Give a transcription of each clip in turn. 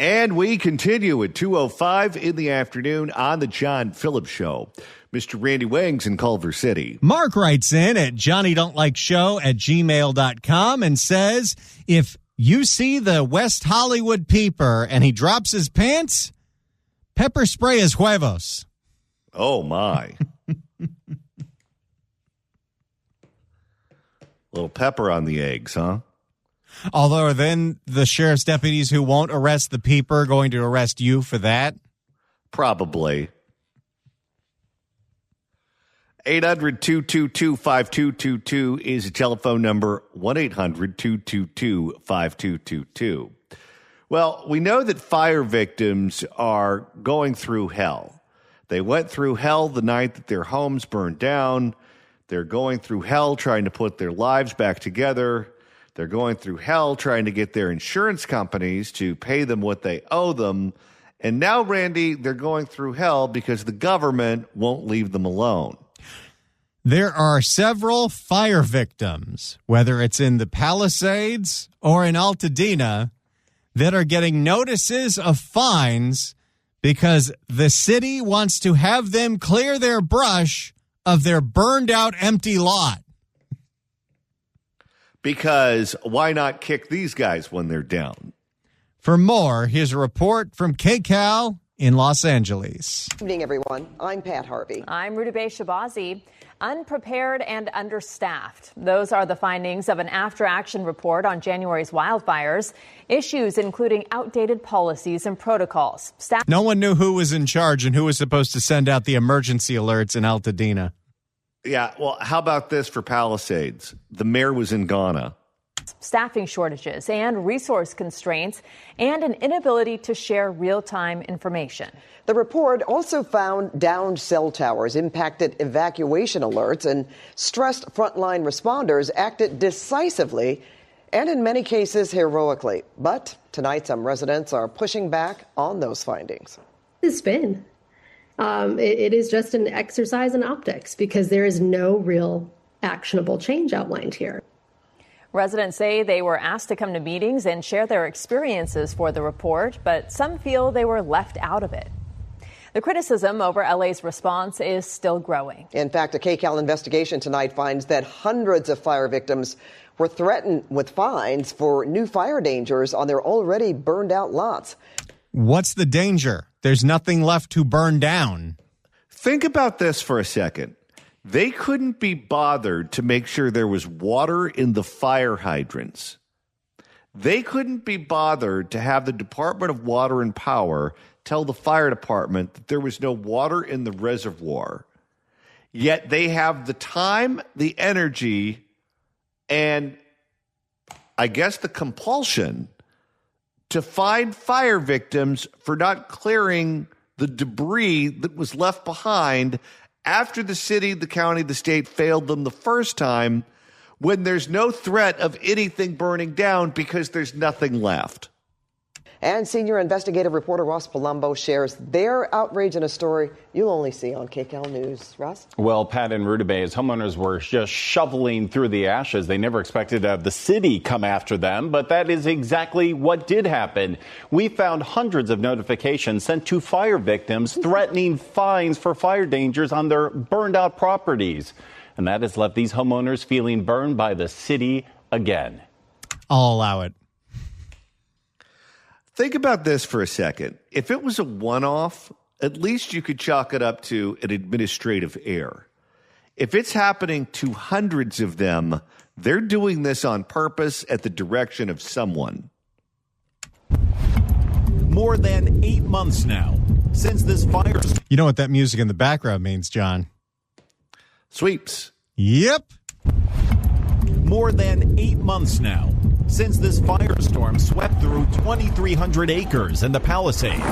And we continue at 2:05 in the afternoon on the John Phillips Show. Mr. Randy Wings in Culver City. Mark writes in at johnnydontlikeshow@gmail.com and says, if you see the West Hollywood peeper and he drops his pants, pepper spray his huevos. Oh, my. Little pepper on the eggs, huh? Although then the sheriff's deputies who won't arrest the peeper are going to arrest you for that? Probably. 800-222-5222 is a telephone number, 1-800-222-5222. Well, we know that fire victims are going through hell. They went through hell the night that their homes burned down. They're going through hell trying to put their lives back together. They're going through hell trying to get their insurance companies to pay them what they owe them. And now, Randy, they're going through hell because the government won't leave them alone. There are several fire victims, whether it's in the Palisades or in Altadena, that are getting notices of fines because the city wants to have them clear their brush of their burned out empty lot. Because why not kick these guys when they're down? For more, here's a report from KCAL in Los Angeles. Good evening, everyone. I'm Pat Harvey. I'm Rutabaga Shabazi. Unprepared and understaffed. Those are the findings of an after-action report on January's wildfires. Issues including outdated policies and protocols. No one knew who was in charge and who was supposed to send out the emergency alerts in Altadena. Yeah, well, how about this for Palisades? The mayor was in Ghana. Staffing shortages and resource constraints and an inability to share real-time information. The report also found downed cell towers impacted evacuation alerts, and stressed frontline responders acted decisively and in many cases heroically. But tonight some residents are pushing back on those findings. It's been. It is just an exercise in optics because there is no real actionable change outlined here. Residents say they were asked to come to meetings and share their experiences for the report, but some feel they were left out of it. The criticism over LA's response is still growing. In fact, a KCAL investigation tonight finds that hundreds of fire victims were threatened with fines for new fire dangers on their already burned out lots. What's the danger? There's nothing left to burn down. Think about this for a second. They couldn't be bothered to make sure there was water in the fire hydrants. They couldn't be bothered to have the Department of Water and Power tell the fire department that there was no water in the reservoir. Yet they have the time, the energy, and I guess the compulsion to find fire victims for not clearing the debris that was left behind after the city, the county, the state failed them the first time, when there's no threat of anything burning down because there's nothing left. And senior investigative reporter Ross Palumbo shares their outrage in a story you'll only see on KCAL News. Ross? Well, Pat and Rutabaga, homeowners were just shoveling through the ashes. They never expected to have the city come after them, but that is exactly what did happen. We found hundreds of notifications sent to fire victims threatening fines for fire dangers on their burned out properties. And that has left these homeowners feeling burned by the city again. I'll allow it. Think about this for a second. If it was a one-off, at least you could chalk it up to an administrative error. If it's happening to hundreds of them, they're doing this on purpose at the direction of someone. More than 8 months now since this fire. You know what that music in the background means, John? Sweeps. Yep. More than 8 months now since this firestorm swept through 2,300 acres in the Palisades.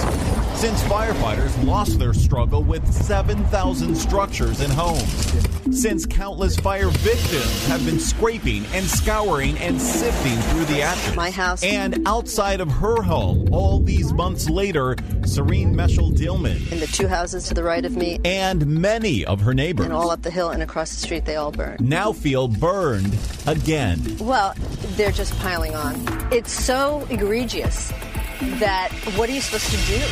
Since firefighters lost their struggle with 7,000 structures and homes. Since countless fire victims have been scraping and scouring and sifting through the ashes. My house. And outside of her home, all these months later, Serene Meshel-Dillman. And the two houses to the right of me. And many of her neighbors. And all up the hill and across the street, they all burned. Now feel burned again. Well, they're just piling on. It's so egregious that what are you supposed to do?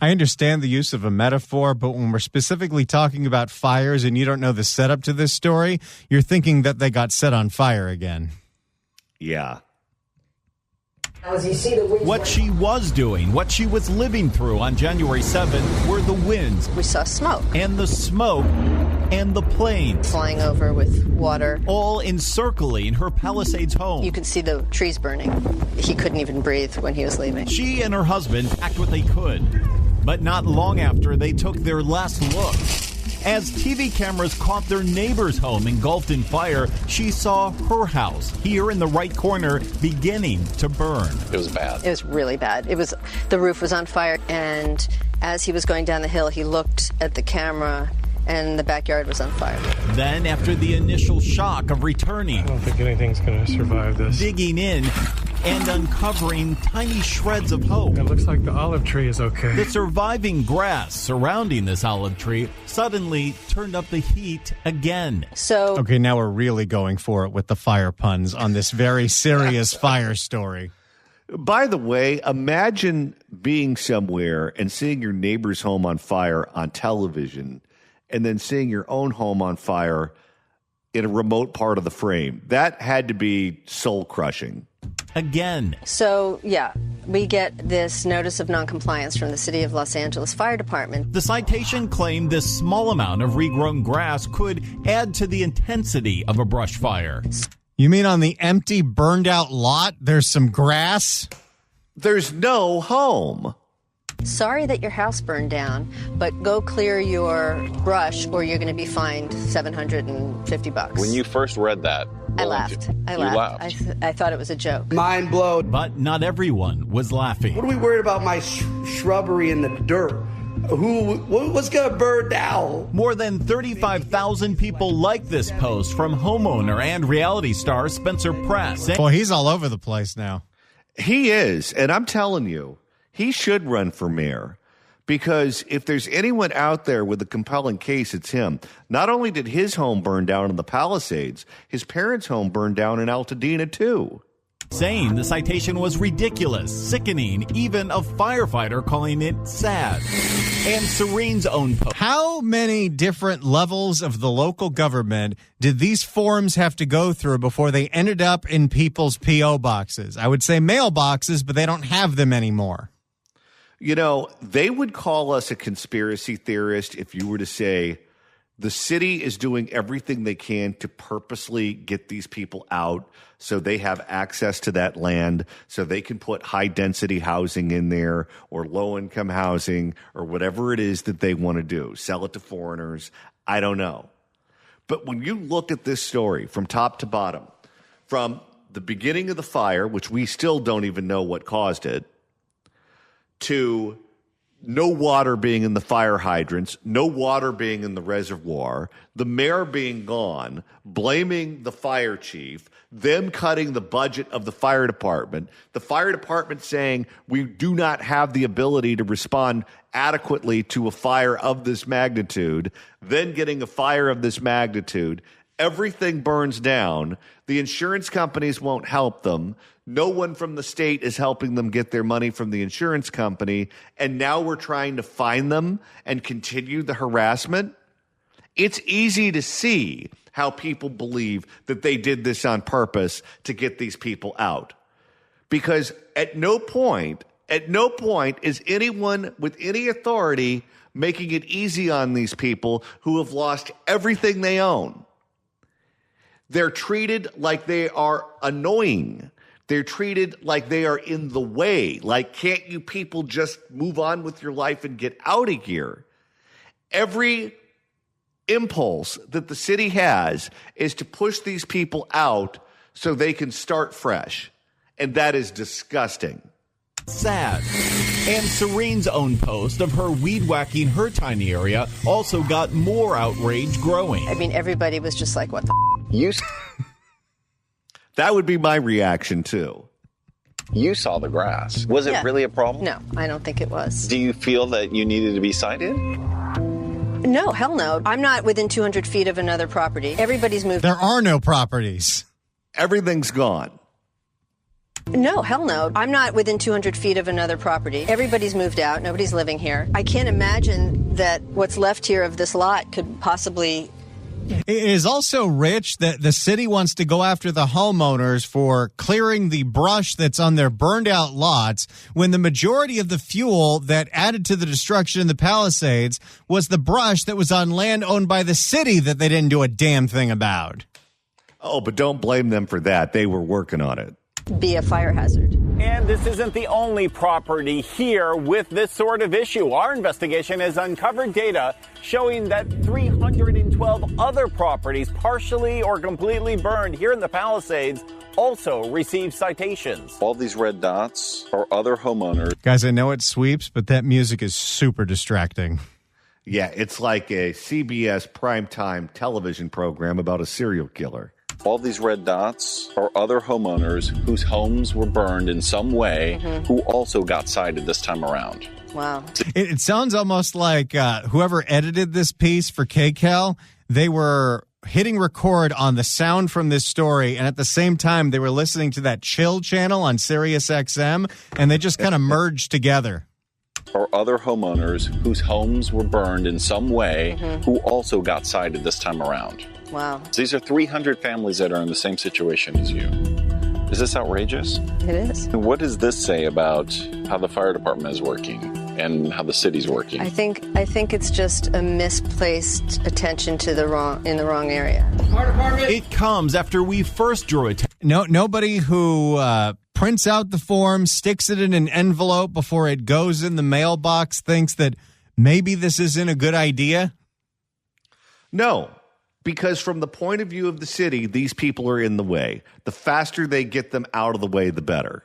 I understand the use of a metaphor, but when we're specifically talking about fires and you don't know the setup to this story, you're thinking that they got set on fire again. Yeah. What she was doing, what she was living through on January 7th were the winds. We saw smoke. And the smoke and the planes. Flying over with water. All encircling her Palisades home. You could see the trees burning. He couldn't even breathe when he was leaving. She and her husband packed what they could. But not long after, they took their last look. As TV cameras caught their neighbor's home engulfed in fire, she saw her house here in the right corner beginning to burn. It was bad. It was really bad. The roof was on fire, and as he was going down the hill, he looked at the camera, and the backyard was on fire. Then, after the initial shock of returning, I don't think anything's going to survive this. Digging in and uncovering tiny shreds of hope. It looks like the olive tree is okay. The surviving grass surrounding this olive tree suddenly turned up the heat again. Okay, now we're really going for it with the fire puns on this very serious fire story. By the way, imagine being somewhere and seeing your neighbor's home on fire on television and then seeing your own home on fire in a remote part of the frame. That had to be soul-crushing. Again. So, yeah, we get this notice of noncompliance from the City of Los Angeles Fire Department. The citation claimed this small amount of regrown grass could add to the intensity of a brush fire. You mean on the empty, burned-out lot, there's some grass? There's no home. Sorry that your house burned down, but go clear your brush or you're going to be fined $750. When you first read that, I laughed. You laughed. I thought it was a joke. Mind blown. But not everyone was laughing. What are we worried about my shrubbery in the dirt? What's going to burn down? More than 35,000 people liked this post from homeowner and reality star Spencer Press. Well, he's all over the place now. He is, and I'm telling you, he should run for mayor. Because if there's anyone out there with a compelling case, it's him. Not only did his home burn down in the Palisades, his parents' home burned down in Altadena, too. Saying the citation was ridiculous, sickening, even a firefighter calling it sad. And Serene's own post. How many different levels of the local government did these forms have to go through before they ended up in people's P.O. boxes? I would say mailboxes, but they don't have them anymore. You know, they would call us a conspiracy theorist if you were to say the city is doing everything they can to purposely get these people out so they have access to that land so they can put high-density housing in there or low-income housing or whatever it is that they want to do. Sell it to foreigners. I don't know. But when you look at this story from top to bottom, from the beginning of the fire, which we still don't even know what caused it, to no water being in the fire hydrants, no water being in the reservoir, the mayor being gone, blaming the fire chief, them cutting the budget of the fire department saying we do not have the ability to respond adequately to a fire of this magnitude, then getting a fire of this magnitude. Everything burns down. The insurance companies won't help them. No one from the state is helping them get their money from the insurance company. And now we're trying to find them and continue the harassment. It's easy to see how people believe that they did this on purpose to get these people out. Because at no point is anyone with any authority making it easy on these people who have lost everything they own. They're treated like they are annoying. They're treated like they are in the way. Like, can't you people just move on with your life and get out of here? Every impulse that the city has is to push these people out so they can start fresh. And that is disgusting. Sad. And Serene's own post of her weed whacking her tiny area also got more outrage growing. I mean, everybody was just like, what the That would be my reaction, too. You saw the grass. Was it really a problem? No, I don't think it was. Do you feel that you needed to be cited? No, hell no. I'm not within 200 feet of another property. Everybody's moved. There are no properties. Everything's gone. No, hell no. I'm not within 200 feet of another property. Everybody's moved out. Nobody's living here. I can't imagine that what's left here of this lot could possibly... It is also rich that the city wants to go after the homeowners for clearing the brush that's on their burned out lots when the majority of the fuel that added to the destruction in the Palisades was the brush that was on land owned by the city that they didn't do a damn thing about. Oh, but don't blame them for that. They were working on it. Be a fire hazard. And this isn't the only property here with this sort of issue. Our investigation has uncovered data showing that 312 other properties, partially or completely burned here in the Palisades, also received citations. All these red dots are other homeowners. Guys, I know it sweeps, but that music is super distracting. Yeah, it's like a CBS primetime television program about a serial killer. All these red dots are other homeowners whose homes were burned in some way who also got cited this time around. Wow. It sounds almost like whoever edited this piece for KCAL, they were hitting record on the sound from this story, and at the same time, they were listening to that Chill channel on Sirius XM, and they just kind of merged together. Or other homeowners whose homes were burned in some way who also got cited this time around. Wow. These are 300 families that are in the same situation as you. Is this outrageous? It is. And what does this say about how the fire department is working and how the city's working? I think it's just a misplaced attention to the wrong area. It comes after we first drew attention. Nobody who prints out the form, sticks it in an envelope before it goes in the mailbox thinks that maybe this isn't a good idea? No. Because from the point of view of the city, these people are in the way. The faster they get them out of the way, the better.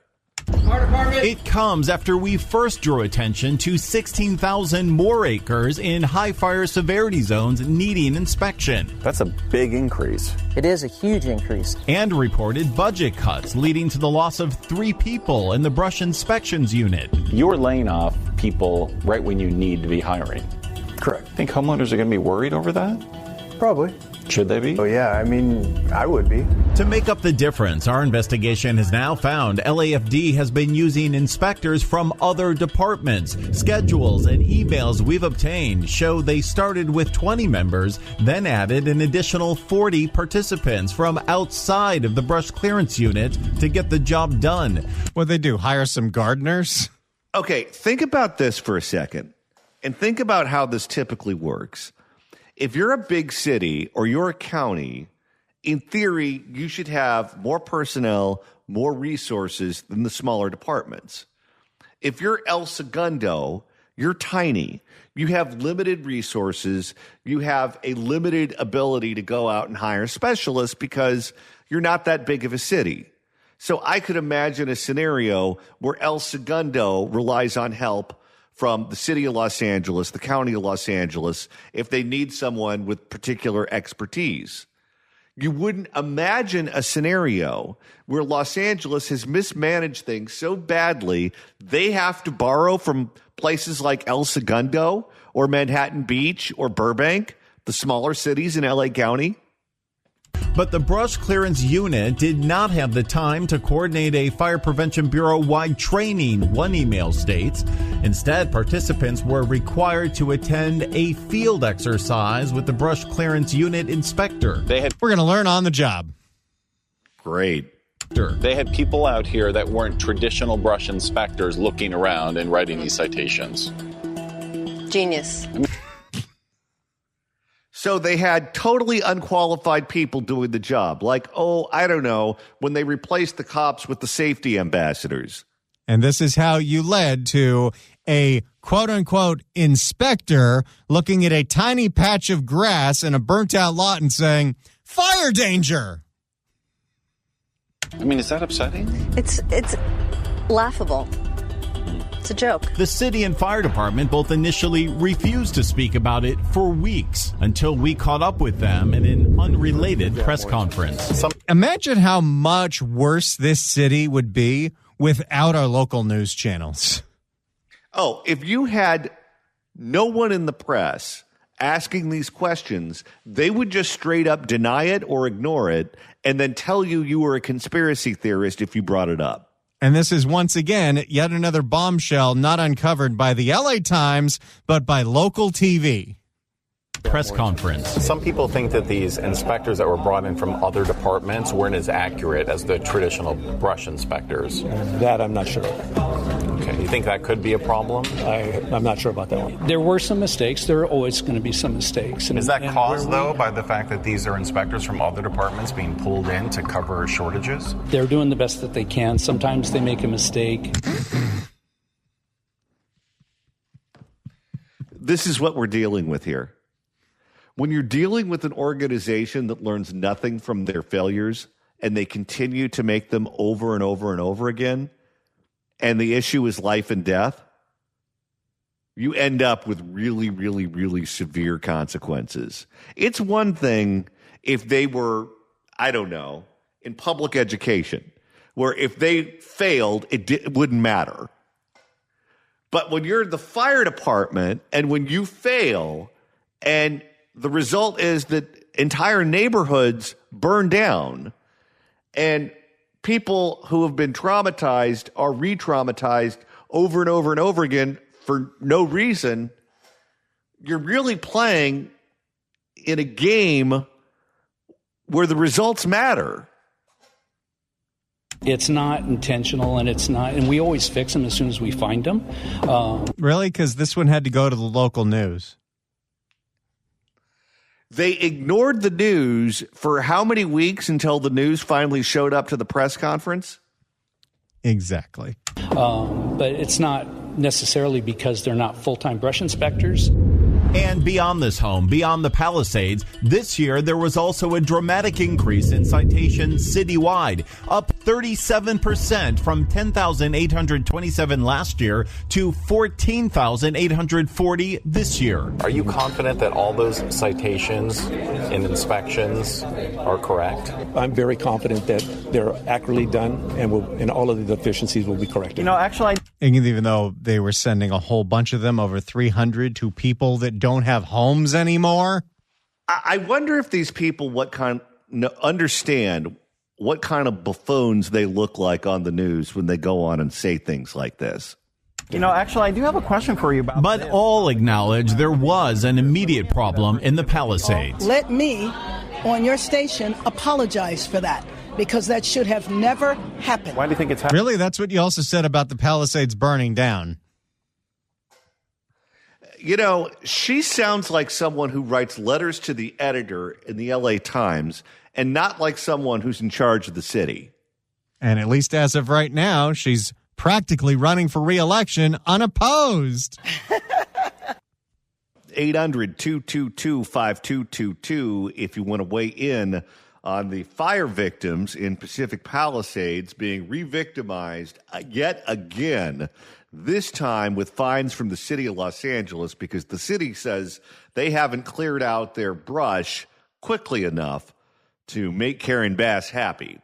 It comes after we first drew attention to 16,000 more acres in high fire severity zones needing inspection. That's a big increase. It is a huge increase. And reported budget cuts leading to the loss of 3 people in the brush inspections unit. You're laying off people right when you need to be hiring. Correct. Think homeowners are going to be worried over that? Probably. Should they be? Oh, yeah. I mean, I would be. To make up the difference, our investigation has now found LAFD has been using inspectors from other departments. Schedules and emails we've obtained show they started with 20 members, then added an additional 40 participants from outside of the brush clearance unit to get the job done. What'd they do, hire some gardeners? Okay, think about this for a second, and think about how this typically works. If you're a big city or you're a county, in theory, you should have more personnel, more resources than the smaller departments. If you're El Segundo, you're tiny. You have limited resources. You have a limited ability to go out and hire specialists because you're not that big of a city. So I could imagine a scenario where El Segundo relies on help from the city of Los Angeles, the county of Los Angeles, if they need someone with particular expertise. You wouldn't imagine a scenario where Los Angeles has mismanaged things so badly they have to borrow from places like El Segundo or Manhattan Beach or Burbank, the smaller cities in LA County. But the brush clearance unit did not have the time to coordinate a Fire Prevention Bureau-wide training, one email states. Instead, participants were required to attend a field exercise with the brush clearance unit inspector. We're going to learn on the job. Great. They had people out here that weren't traditional brush inspectors looking around and writing these citations. Genius. So they had totally unqualified people doing the job. Like, I don't know, when they replaced the cops with the safety ambassadors. And this is how you led to a quote-unquote inspector looking at a tiny patch of grass in a burnt-out lot and saying, fire danger! I mean, is that upsetting? It's laughable. It's a joke. The city and fire department both initially refused to speak about it for weeks until we caught up with them in an unrelated press conference. Imagine how much worse this city would be without our local news channels. Oh, if you had no one in the press asking these questions, they would just straight up deny it or ignore it and then tell you were a conspiracy theorist if you brought it up. And this is once again yet another bombshell not uncovered by the LA Times, but by local TV. Press conference. Some people think that these inspectors that were brought in from other departments weren't as accurate as the traditional brush inspectors. That I'm not sure. Okay, you think that could be a problem? I'm not sure about that one. There were some mistakes. There are always going to be some mistakes. Is that caused, though, by the fact that these are inspectors from other departments being pulled in to cover shortages? They're doing the best that they can. Sometimes they make a mistake. This is what we're dealing with here. When you're dealing with an organization that learns nothing from their failures and they continue to make them over and over and over again, and the issue is life and death, you end up with really, really, really severe consequences. It's one thing if they were, I don't know, in public education, where if they failed, it wouldn't matter. But when you're in the fire department and when you fail and the result is that entire neighborhoods burn down and people who have been traumatized are re-traumatized over and over and over again for no reason, you're really playing in a game where the results matter. It's not intentional, and we always fix them as soon as we find them. Really? Because this one had to go to the local news. They ignored the news for how many weeks until the news finally showed up to the press conference? Exactly. But it's not necessarily because they're not full-time brush inspectors. And beyond this home, beyond the Palisades, this year there was also a dramatic increase in citations citywide, up 37% from 10,827 last year to 14,840 this year. Are you confident that all those citations and inspections are correct? I'm very confident that they're accurately done and all of the deficiencies will be corrected. You know, actually, Even though they were sending a whole bunch of them, over 300, to people that don't have homes anymore. I wonder if these people understand what kind of buffoons they look like on the news when they go on and say things like this. You know, actually, I do have a question for you about But this. all acknowledge there was an immediate problem in the Palisades. Let me, on your station, apologize for that, because that should have never happened. Why do you think it's happening? Really? That's what you also said about the Palisades burning down. You know, she sounds like someone who writes letters to the editor in the LA Times and not like someone who's in charge of the city. And at least as of right now, she's practically running for re-election unopposed. 800-222-5222 if you want to weigh in on the fire victims in Pacific Palisades being re-victimized yet again, this time with fines from the city of Los Angeles because the city says they haven't cleared out their brush quickly enough to make Karen Bass happy.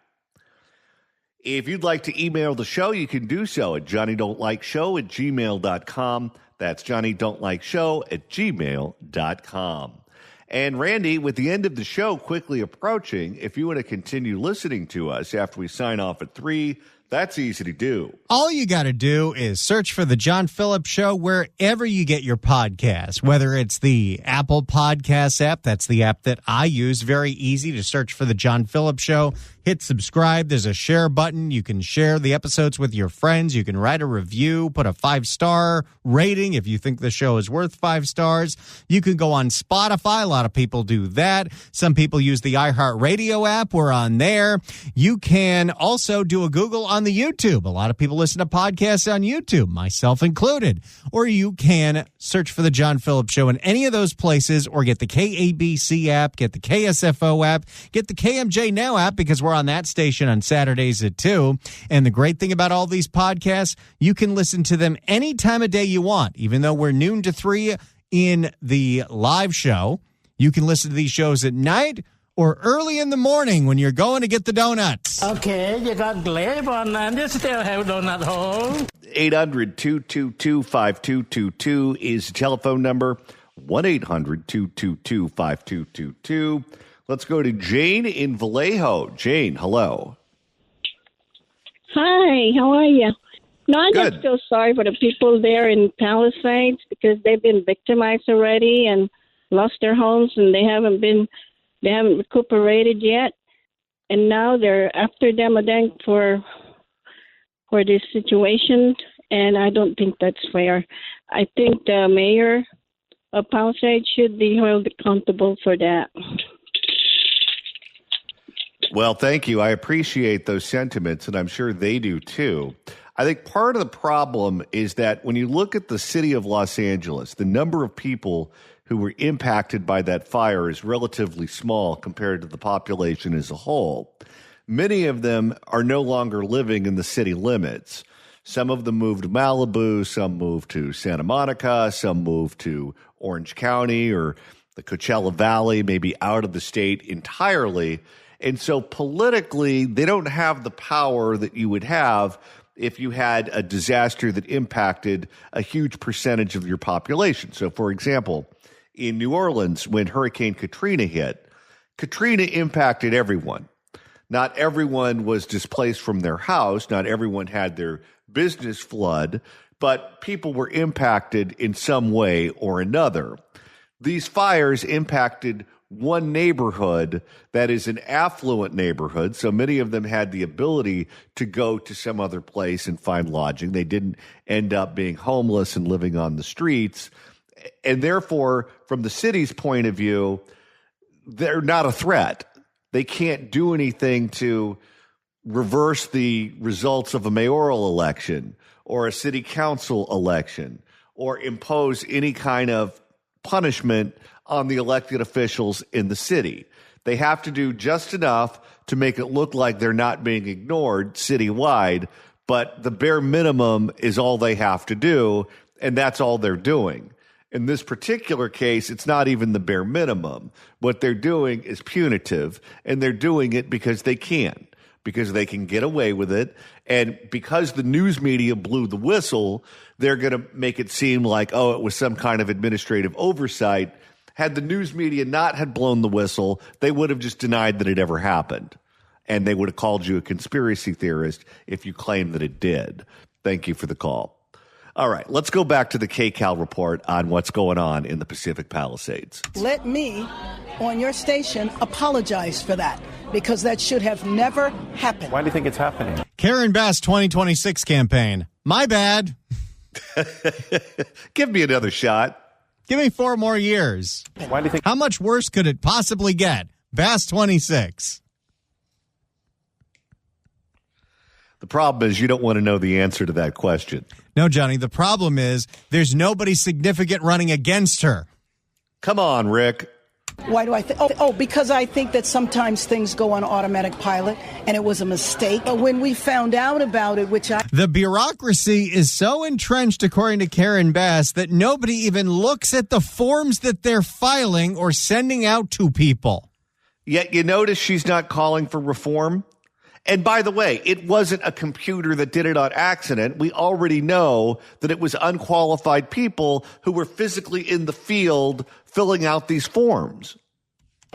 If you'd like to email the show, you can do so at johnnydon'tlikeshow@gmail.com. That's johnnydon'tlikeshow@gmail.com. And Randy, with the end of the show quickly approaching, if you want to continue listening to us after we sign off at 3, that's easy to do. All you got to do is search for The John Phillips Show wherever you get your podcasts, whether it's the Apple Podcasts app. That's the app that I use. Very easy to search for The John Phillips Show. Hit subscribe. There's a share button. You can share the episodes with your friends. You can write a review, put a 5-star rating if you think the show is worth 5 stars. You can go on Spotify. A lot of people do that. Some people use the iHeartRadio app. We're on there. You can also do a Google on the YouTube. A lot of people listen to podcasts on YouTube, myself included. Or you can search for The John Phillips Show in any of those places, or get the KABC app, get the KSFO app, get the KMJ Now app, because we're on that station on Saturdays at 2. And the great thing about all these podcasts, you can listen to them any time of day you want. Even though we're noon to 3 in the live show, you can listen to these shows at night or early in the morning when you're going to get the donuts. Okay, you got glare on and you still have donut hole. 800-222-5222 is the telephone number. 1-800-222-5222. Let's go to Jane in Vallejo. Jane, hello. Hi, how are you? No, I Good. just feel sorry for the people there in Palisades because they've been victimized already and lost their homes, and they haven't recuperated yet. And now they're after them again for this situation, and I don't think that's fair. I think the mayor of Palisades should be held accountable for that. Well, thank you. I appreciate those sentiments, and I'm sure they do too. I think part of the problem is that when you look at the city of Los Angeles, the number of people who were impacted by that fire is relatively small compared to the population as a whole. Many of them are no longer living in the city limits. Some of them moved to Malibu, some moved to Santa Monica, some moved to Orange County or the Coachella Valley, maybe out of the state entirely. And so politically, they don't have the power that you would have if you had a disaster that impacted a huge percentage of your population. So, for example, in New Orleans, when Hurricane Katrina hit, Katrina impacted everyone. Not everyone was displaced from their house. Not everyone had their business flood, but people were impacted in some way or another. These fires impacted one neighborhood that is an affluent neighborhood, so many of them had the ability to go to some other place and find lodging. They didn't end up being homeless and living on the streets. And therefore, from the city's point of view, they're not a threat. They can't do anything to reverse the results of a mayoral election or a city council election or impose any kind of punishment on the elected officials in the city. They have to do just enough to make it look like they're not being ignored citywide, but the bare minimum is all they have to do, and that's all they're doing. In this particular case, it's not even the bare minimum. What they're doing is punitive, and they're doing it because they can get away with it. And because the news media blew the whistle, they're going to make it seem like, oh, it was some kind of administrative oversight. Had the news media not had blown the whistle, they would have just denied that it ever happened. And they would have called you a conspiracy theorist if you claimed that it did. Thank you for the call. All right, let's go back to the KCAL report on what's going on in the Pacific Palisades. Let me, on your station, apologize for that, because that should have never happened. Why do you think it's happening? Karen Bass 2026 campaign. My bad. Give me another shot. Give me 4 more years. Why do you think? How much worse could it possibly get? Bass 26. The problem is you don't want to know the answer to that question. No, Johnny, the problem is there's nobody significant running against her. Come on, Rick. Why do I think? Because I think that sometimes things go on automatic pilot, and it was a mistake. But when we found out about it, The bureaucracy is so entrenched, according to Karen Bass, that nobody even looks at the forms that they're filing or sending out to people. Yet you notice she's not calling for reform. And by the way, it wasn't a computer that did it on accident. We already know that it was unqualified people who were physically in the field filling out these forms.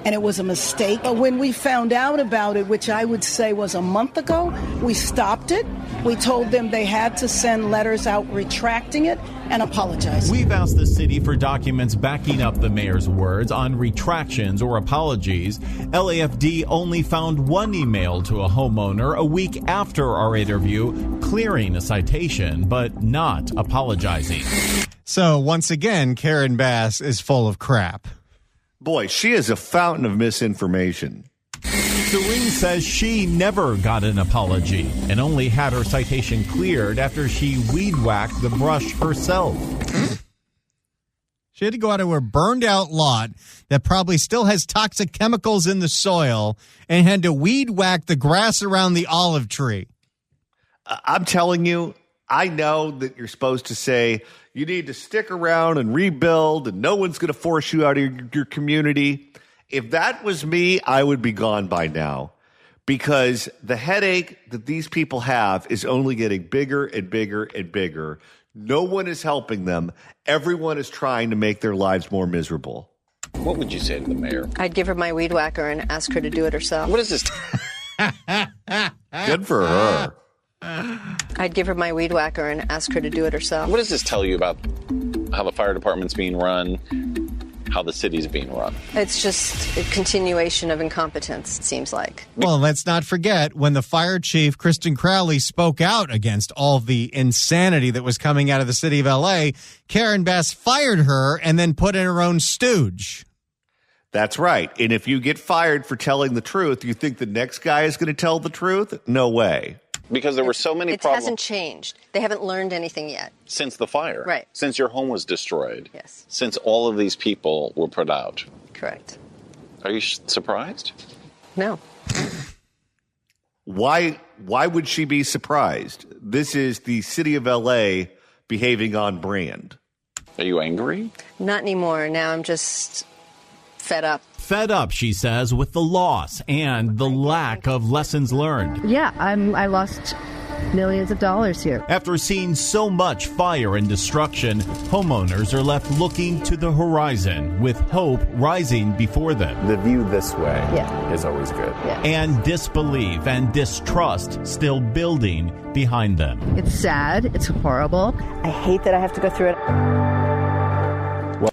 And it was a mistake. But when we found out about it, which I would say was a month ago, we stopped it. We told them they had to send letters out retracting it and apologizing. We've asked the city for documents backing up the mayor's words on retractions or apologies. LAFD only found one email to a homeowner a week after our interview, clearing a citation, but not apologizing. So once again, Karen Bass is full of crap. Boy, she is a fountain of misinformation. Serene says she never got an apology and only had her citation cleared after she weed-whacked the brush herself. She had to go out to her burned-out lot that probably still has toxic chemicals in the soil and had to weed-whack the grass around the olive tree. I'm telling you, I know that you're supposed to say you need to stick around and rebuild and no one's going to force you out of your community. If that was me, I would be gone by now, because the headache that these people have is only getting bigger and bigger and bigger. No one is helping them. Everyone is trying to make their lives more miserable. What would you say to the mayor? I'd give her my weed whacker and ask her to do it herself. What is this? Good for her. I'd give her my weed whacker and ask her to do it herself. What does this tell you about how the fire department's being run, how the city's being run? It's just a continuation of incompetence, it seems like. Well, let's not forget when the fire chief, Kristen Crowley, spoke out against all the insanity that was coming out of the city of L.A., Karen Bass fired her and then put in her own stooge. That's right. And if you get fired for telling the truth, you think the next guy is going to tell the truth? No way. Because there were so many It problems. hasn't changed. They haven't learned anything yet. Since the fire. Right. Since your home was destroyed. Yes. Since all of these people were put out. Correct. Are you surprised? No. Why would she be surprised? This is the city of L.A. behaving on brand. Are you angry? Not anymore. Now I'm just fed up. Fed up, she says, with the loss and the lack of lessons learned. Yeah, I lost millions of dollars here. After seeing so much fire and destruction, homeowners are left looking to the horizon with hope rising before them. The view this way is always good. Yeah. And disbelief and distrust still building behind them. It's sad. It's horrible. I hate that I have to go through it.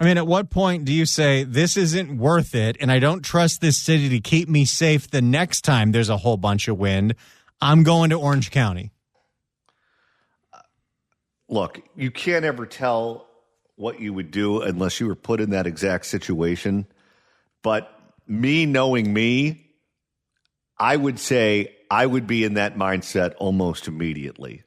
I mean, at what point do you say, this isn't worth it, and I don't trust this city to keep me safe the next time there's a whole bunch of wind? I'm going to Orange County. Look, you can't ever tell what you would do unless you were put in that exact situation. But me knowing me, I would say I would be in that mindset almost immediately.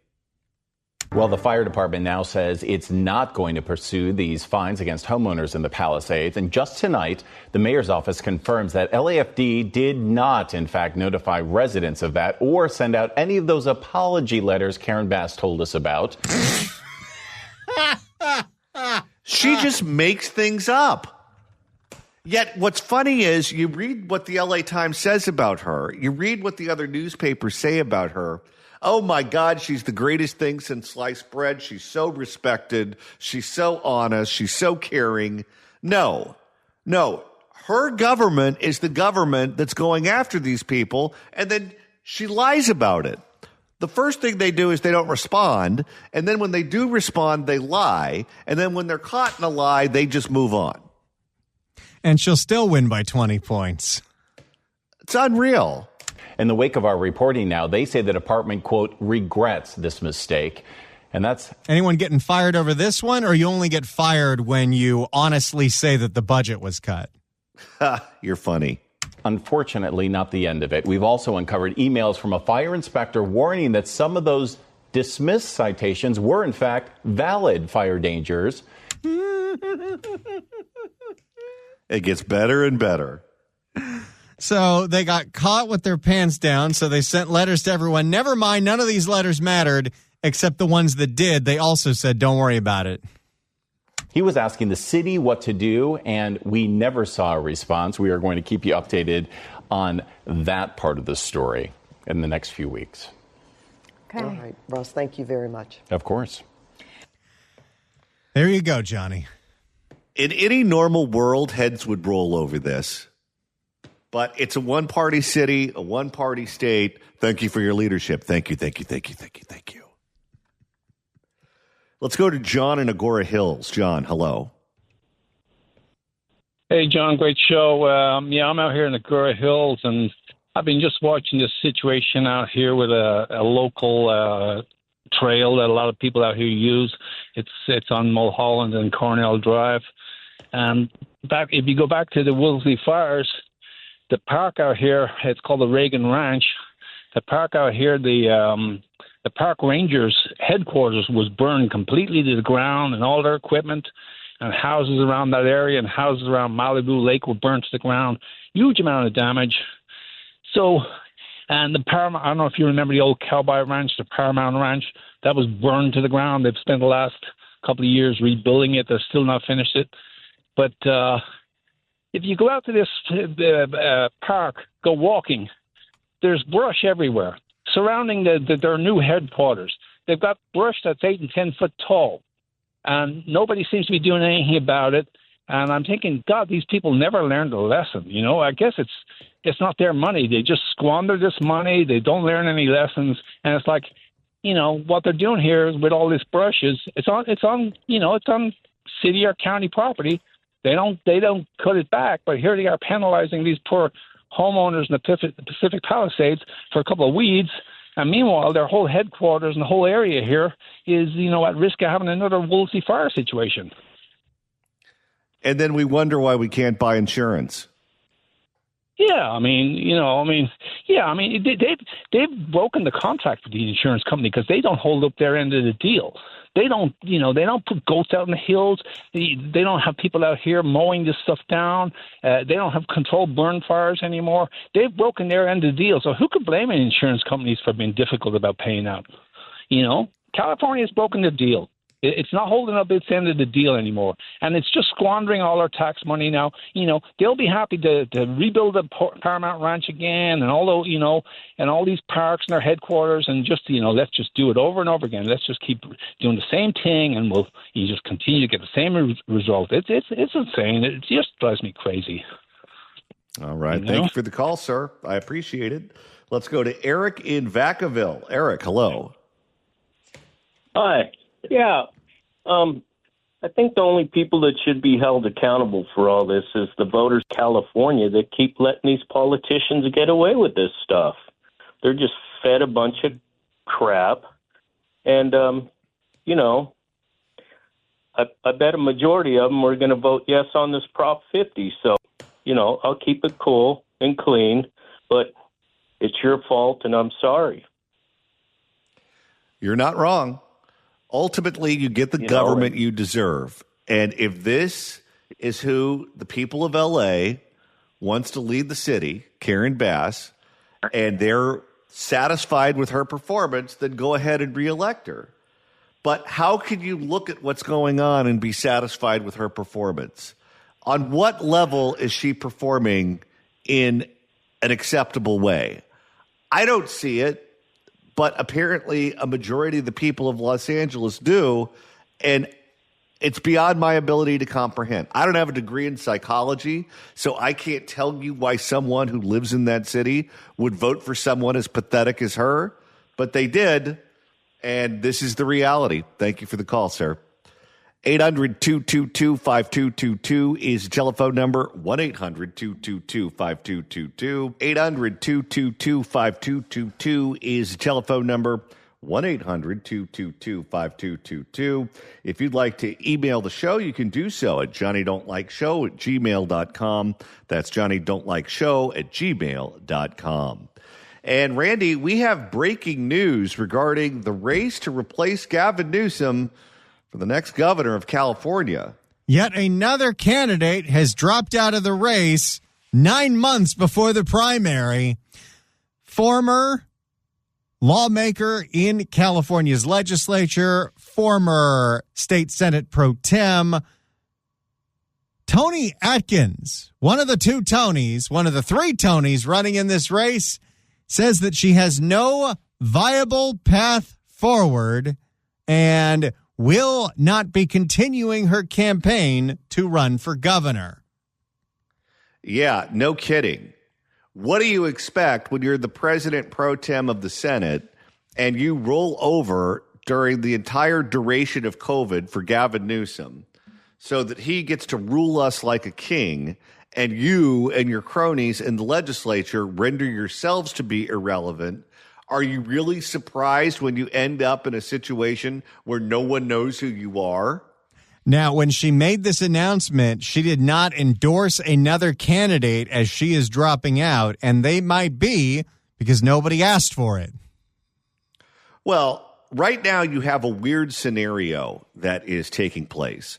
Well, the fire department now says it's not going to pursue these fines against homeowners in the Palisades. And just tonight, the mayor's office confirms that LAFD did not, in fact, notify residents of that or send out any of those apology letters Karen Bass told us about. She just makes things up. Yet what's funny is you read what the LA Times says about her. You read what the other newspapers say about her. Oh, my God, she's the greatest thing since sliced bread. She's so respected. She's so honest. She's so caring. No. Her government is the government that's going after these people, and then she lies about it. The first thing they do is they don't respond, and then when they do respond, they lie, and then when they're caught in a lie, they just move on. And she'll still win by 20 points. It's unreal. In the wake of our reporting now, they say the department, quote, regrets this mistake. And that's anyone getting fired over this one, or you only get fired when you honestly say that the budget was cut? You're funny. Unfortunately, not the end of it. We've also uncovered emails from a fire inspector warning that some of those dismissed citations were, in fact, valid fire dangers. It gets better and better. So they got caught with their pants down, so they sent letters to everyone. Never mind, none of these letters mattered, except the ones that did. They also said, don't worry about it. He was asking the city what to do, and we never saw a response. We are going to keep you updated on that part of the story in the next few weeks. Okay. All right, Russ, thank you very much. Of course. There you go, Johnny. In any normal world, heads would roll over this. But it's a one-party city, a one-party state. Thank you for your leadership. Thank you. Let's go to John in Agora Hills. John, hello. Hey, John, great show. I'm out here in Agora Hills, and I've been just watching this situation out here with a local trail that a lot of people out here use. It's on Mulholland and Cornell Drive. And if you go back to the Woolsey fires, the park out here, it's called the Reagan Ranch. The park out here, the park rangers' headquarters was burned completely to the ground, and all their equipment and houses around that area and houses around Malibu Lake were burned to the ground. Huge amount of damage. So, and the Paramount, I don't know if you remember the old Cowboy Ranch, the Paramount Ranch, that was burned to the ground. They've spent the last couple of years rebuilding it. They're still not finished it. But if you go out to this park, go walking, there's brush everywhere surrounding their new headquarters. They've got brush that's 8 and 10 foot tall, and nobody seems to be doing anything about it. And I'm thinking, God, these people never learned a lesson. You know, I guess it's not their money. They just squander this money. They don't learn any lessons. And it's like what they're doing here with all this brush is it's on city or county property. They don't cut it back, but here they are penalizing these poor homeowners in the Pacific Palisades for a couple of weeds. And meanwhile, their whole headquarters and the whole area here is, at risk of having another Woolsey fire situation. And then we wonder why we can't buy insurance. Yeah, they've broken the contract with the insurance company because they don't hold up their end of the deal. They don't put goats out in the hills. They don't have people out here mowing this stuff down. They don't have controlled burn fires anymore. They've broken their end of the deal. So who could blame insurance companies for being difficult about paying out? California's broken the deal. It's not holding up its end of the deal anymore, and it's just squandering all our tax money now. They'll be happy to rebuild the Paramount Ranch again, and all these parks and their headquarters, and just let's just do it over and over again. Let's just keep doing the same thing, and you just continue to get the same result. It's insane. It just drives me crazy. All right, thank you for the call, sir. I appreciate it. Let's go to Eric in Vacaville. Eric, hello. Hi. Yeah, I think the only people that should be held accountable for all this is the voters of California that keep letting these politicians get away with this stuff. They're just fed a bunch of crap. And, I bet a majority of them are going to vote yes on this Prop 50. So, I'll keep it cool and clean, but it's your fault and I'm sorry. You're not wrong. Ultimately, you get the government you deserve. And if this is who the people of L.A. wants to lead the city, Karen Bass, and they're satisfied with her performance, then go ahead and reelect her. But how can you look at what's going on and be satisfied with her performance? On what level is she performing in an acceptable way? I don't see it. But apparently a majority of the people of Los Angeles do, and it's beyond my ability to comprehend. I don't have a degree in psychology, so I can't tell you why someone who lives in that city would vote for someone as pathetic as her, but they did, and this is the reality. Thank you for the call, sir. 800-222-5222 is the telephone number. 1-800-222-5222. 800-222-5222 is the telephone number. 1-800-222-5222. If you'd like to email the show, you can do so at johnnydon'tlikeshow@gmail.com. That's johnnydon'tlikeshow@gmail.com. And Randy, we have breaking news regarding the race to replace Gavin Newsom for the next governor of California. Yet another candidate has dropped out of the race 9 months before the primary. Former lawmaker in California's legislature, former state Senate pro tem, Tony Atkins, one of the two Tonys, one of the three Tonys running in this race, says that she has no viable path forward and will not be continuing her campaign to run for governor. Yeah, no kidding. What do you expect when you're the president pro tem of the Senate and you roll over during the entire duration of COVID for Gavin Newsom so that he gets to rule us like a king, and you and your cronies in the legislature render yourselves to be irrelevant? Are you really surprised when you end up in a situation where no one knows who you are? Now, when she made this announcement, she did not endorse another candidate as she is dropping out, and they might be because nobody asked for it. Well, right now you have a weird scenario that is taking place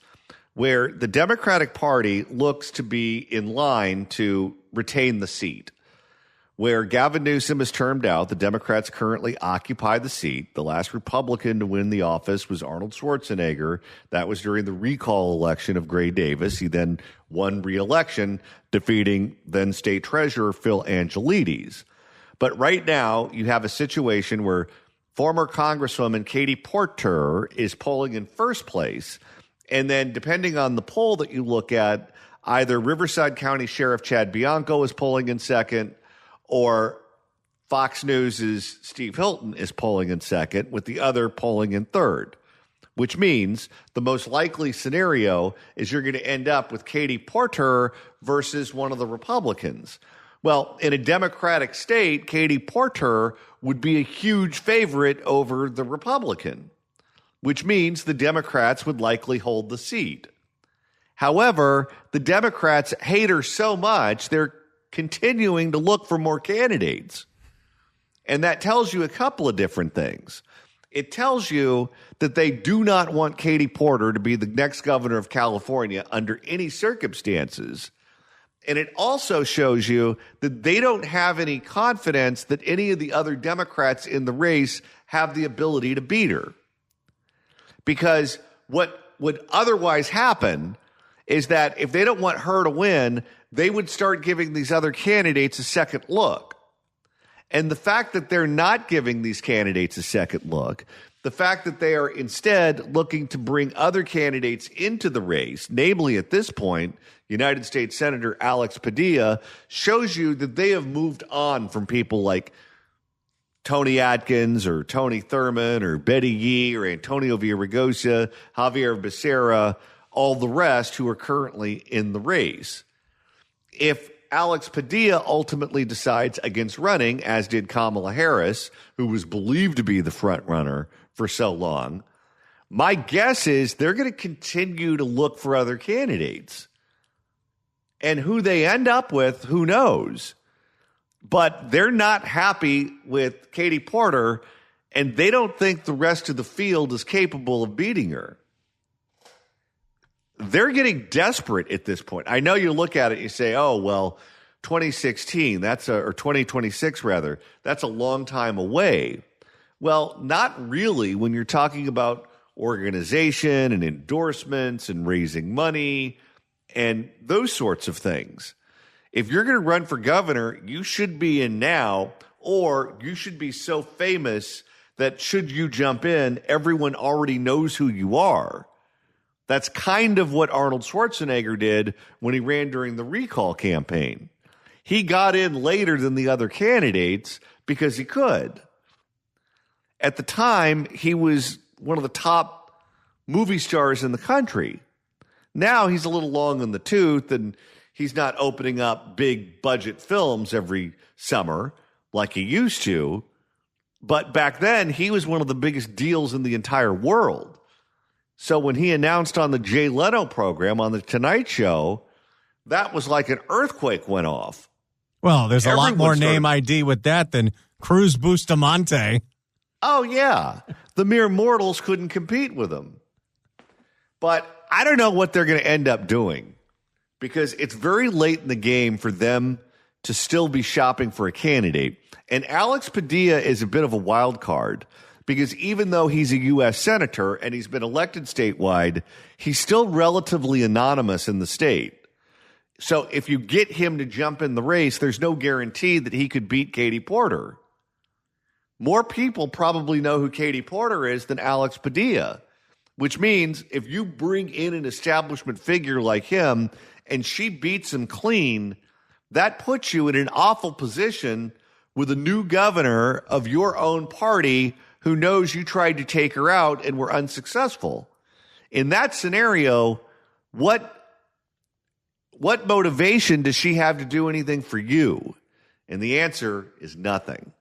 where the Democratic Party looks to be in line to retain the seat. Where Gavin Newsom is termed out, the Democrats currently occupy the seat. The last Republican to win the office was Arnold Schwarzenegger. That was during the recall election of Gray Davis. He then won re-election, defeating then State Treasurer Phil Angelides. But right now, you have a situation where former Congresswoman Katie Porter is polling in first place. And then depending on the poll that you look at, either Riverside County Sheriff Chad Bianco is polling in second, or Fox News' Steve Hilton is polling in second, with the other polling in third, which means the most likely scenario is you're going to end up with Katie Porter versus one of the Republicans. Well, in a Democratic state, Katie Porter would be a huge favorite over the Republican, which means the Democrats would likely hold the seat. However, the Democrats hate her so much, they're continuing to look for more candidates. And that tells you a couple of different things. It tells you that they do not want Katie Porter to be the next governor of California under any circumstances. And it also shows you that they don't have any confidence that any of the other Democrats in the race have the ability to beat her. Because what would otherwise happen is that if they don't want her to win, they would start giving these other candidates a second look. And the fact that they're not giving these candidates a second look, the fact that they are instead looking to bring other candidates into the race, namely at this point, United States Senator Alex Padilla, shows you that they have moved on from people like Tony Atkins or Tony Thurmond or Betty Yee or Antonio Villaraigosa, Javier Becerra, all the rest who are currently in the race. If Alex Padilla ultimately decides against running, as did Kamala Harris, who was believed to be the front runner for so long, my guess is they're going to continue to look for other candidates. And who they end up with, who knows? But they're not happy with Katie Porter, and they don't think the rest of the field is capable of beating her. They're getting desperate at this point. I know you look at it and you say, oh, well, 2016, or 2026 rather, that's a long time away. Well, not really when you're talking about organization and endorsements and raising money and those sorts of things. If you're going to run for governor, you should be in now, or you should be so famous that should you jump in, everyone already knows who you are. That's kind of what Arnold Schwarzenegger did when he ran during the recall campaign. He got in later than the other candidates because he could. At the time, he was one of the top movie stars in the country. Now he's a little long in the tooth, and he's not opening up big budget films every summer like he used to. But back then, he was one of the biggest deals in the entire world. So when he announced on the Jay Leno program on The Tonight Show, that was like an earthquake went off. Well, there's a lot more name ID with that than Cruz Bustamante. Oh, yeah. The mere mortals couldn't compete with him. But I don't know what they're going to end up doing, because it's very late in the game for them to still be shopping for a candidate. And Alex Padilla is a bit of a wild card, because even though he's a U.S. senator and he's been elected statewide, he's still relatively anonymous in the state. So if you get him to jump in the race, there's no guarantee that he could beat Katie Porter. More people probably know who Katie Porter is than Alex Padilla, which means if you bring in an establishment figure like him and she beats him clean, that puts you in an awful position with a new governor of your own party who knows you tried to take her out and were unsuccessful. In that scenario, what motivation does she have to do anything for you? And the answer is nothing.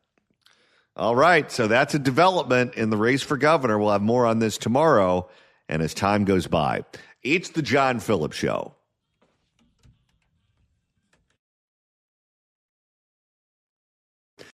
All right, so that's a development in the race for governor. We'll have more on this tomorrow and as time goes by. It's the John Phillips Show.